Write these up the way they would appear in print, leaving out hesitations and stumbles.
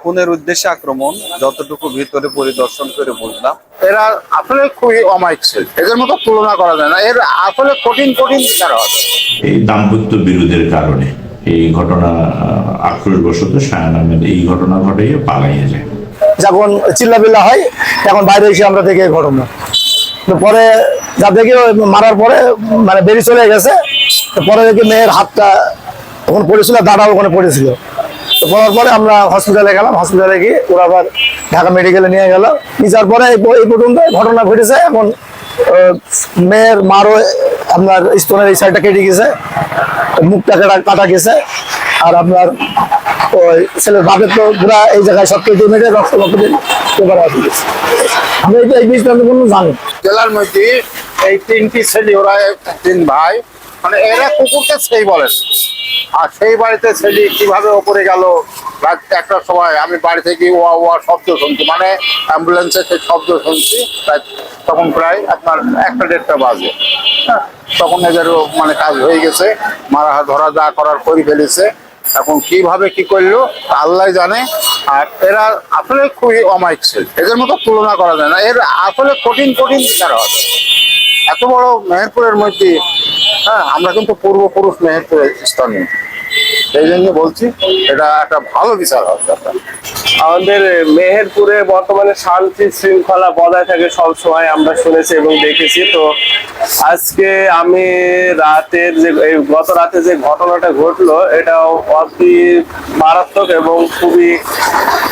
খুনের উদ্দেশ্যে আক্রমণ, যতটুকু ভিতরে পরিদর্শন করে বুঝলাম। এরা আসলে খুবই অমায়িক ছিল, এদের মতো তুলনা করা যায় না। এর আসলে কঠিন কঠিন বিচার হবে। এই দাম্পত্য বিরোধের কারণে এই ঘটনা আক্রোশবশত শায়ান আহমেদ এই ঘটনা ঘটাইয়ে পালাইয়ে যায়। যখন চিল্লাবিল্লা হয় তখন বাইরে এসে আমরা দেখি ঘটনা, তো পরে যা দেখি মারার পরে মানে বেরিয়ে চলে গেছে। তো পরে দেখি মেয়ের হাতটা ওখানে পড়েছিল, দাঁড়াও ওখানে পড়েছিল। তো পড়ার পরে আমরা হসপিটালে গেলাম, হসপিটালে গিয়ে ওরা আবার ঢাকা মেডিকেলে নিয়ে গেল। যার পরে এই পর্যন্ত ঘটনা ঘটেছে। এখন মেয়ের মারও আপনার স্তনের এই সাইডটা কেটে গেছে, মুখটা কাটা গেছে। আর আপনার ওই ছেলের বাপের তো পুরা এই জায়গায় সব কেটে মেটে রক্ত দিয়ে আমি এই বিষয়টা কোনো জানি। জেলার মধ্যে এই তিনটি ছেলে, ওরা তিন ভাই, মানে এরা কুকুরকে সেই বলেন। আর সেই বাড়িতে ছেলে কিভাবে ওপরে গেল রাত একটার সময়, আমি বাড়ি থেকে ওয়া ওয়া শব্দ শুনছি, মানে অ্যাম্বুলেন্সের সেই শব্দ শুনছি। তখন প্রায় আপনার 1টা-1.5টা বাজে। হ্যাঁ, তখন এদেরও মানে কাজ হয়ে গেছে, মারা ধরা যা করার করে ফেলেছে। এখন কিভাবে কি করলো আল্লাহ জানে। আর এরা আসলে খুবই অমায়িক ছিল, এদের মতো তুলনা করা যায় না। এর আসলে কঠিন কঠিন বিচার হবে। এত বড় মেহেরপুরের মধ্যে, হ্যাঁ, আমরা কিন্তু পূর্বপুরুষ মেহেরপুরের স্থানীয়, এই জন্য বলছি এটা একটা ভালো বিচার হবে। আমাদের মেহেরপুরে বর্তমানে শান্তি শৃঙ্খলা বজায় থাকে সবসময়, আমরা শুনেছি এবং দেখেছি। তো আজকে আমি গত রাতে যে ঘটনাটা ঘটলো, এটাও অতি মারাত্মক এবং খুবই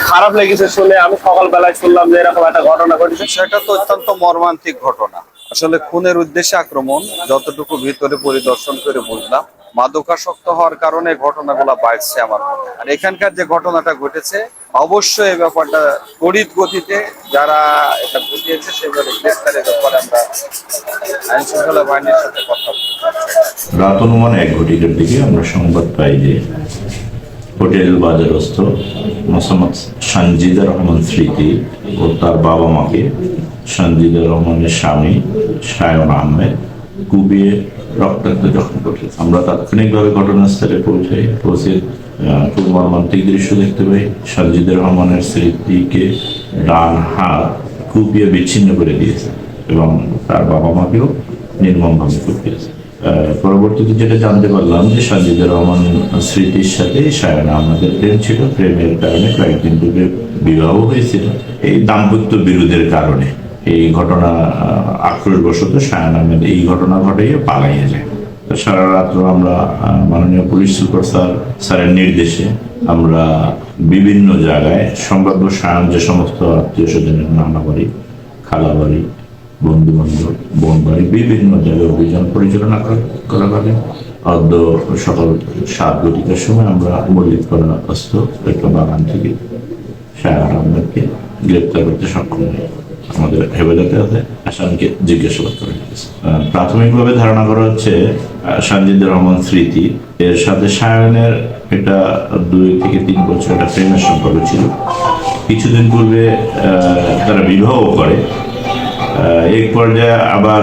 খারাপ লেগেছে শুনে। আমি সকালবেলায় শুনলাম যে এরকম একটা ঘটনা ঘটেছে। সেটা তো অত্যন্ত মর্মান্তিক ঘটনা। আসলে খুনের উদ্দেশ্যে আক্রমণ, যতটুকু ভিতরে পরিদর্শন করে বুঝলাম। মাদকাসক্ত হওয়ার কারণে ঘটনাগুলো বাড়ছে আমার মনে। আর এখানকার যে ঘটনাটা ঘটেছে, অবশ্যই এই ব্যাপারটা তড়িৎ গতিতে যারা এটা ঘটিয়েছে সেভাবে গ্রেফতারের ব্যাপারে আমরা আইন শৃঙ্খলা বাহিনীর সাথে কথা বলছি। রাত অনুমান 1 ঘটিকার দিকে আমরা সংবাদ পাই যে হোটেল বাজারস্থ মোসাম্মদ সঞ্জিদা রহমান স্মৃতি ও তার বাবা মাকে সঞ্জিদা রহমানের স্বামী শায়ান আহমেদ কুপিয়ে রক্তাক্ত জখম করেছে। আমরা তাৎক্ষণিকভাবে ঘটনাস্থলে পৌঁছে খুব মর্মান্তিক দৃশ্য দেখতে পাই। সঞ্জিদা রহমানের স্মৃতিকে ডান হাত কুপিয়ে বিচ্ছিন্ন করে দিয়েছে এবং তার বাবা মাকেও নির্মমভাবে কুপিয়েছে। পরবর্তীতে যেটা জানতে পারলাম যে সঞ্জিদা রহমান স্মৃতির সাথে শায়ান আহমেদের প্রেম ছিল। প্রেমের কারণে কয়েকদিন পূর্বে বিবাহ হয়েছিল। এই দাম্পত্য বিরোধের কারণে এই ঘটনা আক্রোশবশত শায়ান আহমেদ এই ঘটনা ঘটাইয়ে পালাইয়ে যায়। সারা রাত্র আমরা মাননীয় পুলিশ সুপার স্যারের নির্দেশে আমরা বিভিন্ন জায়গায় সম্ভাব্য শায়ান যে সমস্ত আত্মীয় স্বজনের নানা বাড়ি, খালা বাড়ি, বন্ধু বান্ধব, বোন বাড়ি, বিভিন্ন জায়গায় অভিযান পরিচালনা করা হবে। অদ্য সকাল 7 ঘটিকার সময় আমরা মল্লিক করা অস্ত্র একটা বাগান থেকে শায়ান আহমেদকে গ্রেপ্তার করতে সক্ষম হই। আমাদের হেফাজতে আছে, আসামিকে জিজ্ঞাসাবাদ করে নিয়েছে। প্রাথমিকভাবে ধারণা করা হচ্ছে সঞ্জিদা রহমান স্মৃতি এর সাথে শায়ানের এটা 2 থেকে 3 বছর একটা প্রেমের সম্পর্ক ছিল। কিছুদিন পূর্বে তারা বিবাহ করে। এক পর্যায়ে আবার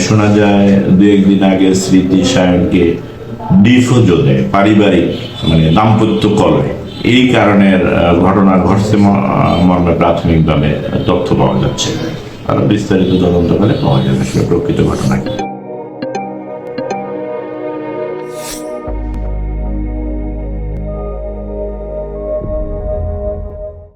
শোনা যায় 2-1 দিন আগে স্মৃতি শায়ানকে ডিভোর্সও দেয়, পারিবারিক মানে দাম্পত্য কলহে। এই কারণের ঘটনা ঘটছে মর্মে প্রাথমিকভাবে তথ্য পাওয়া যাচ্ছে। আর বিস্তারিত তদন্তকালে পাওয়া যাবে প্রকৃত ঘটনা।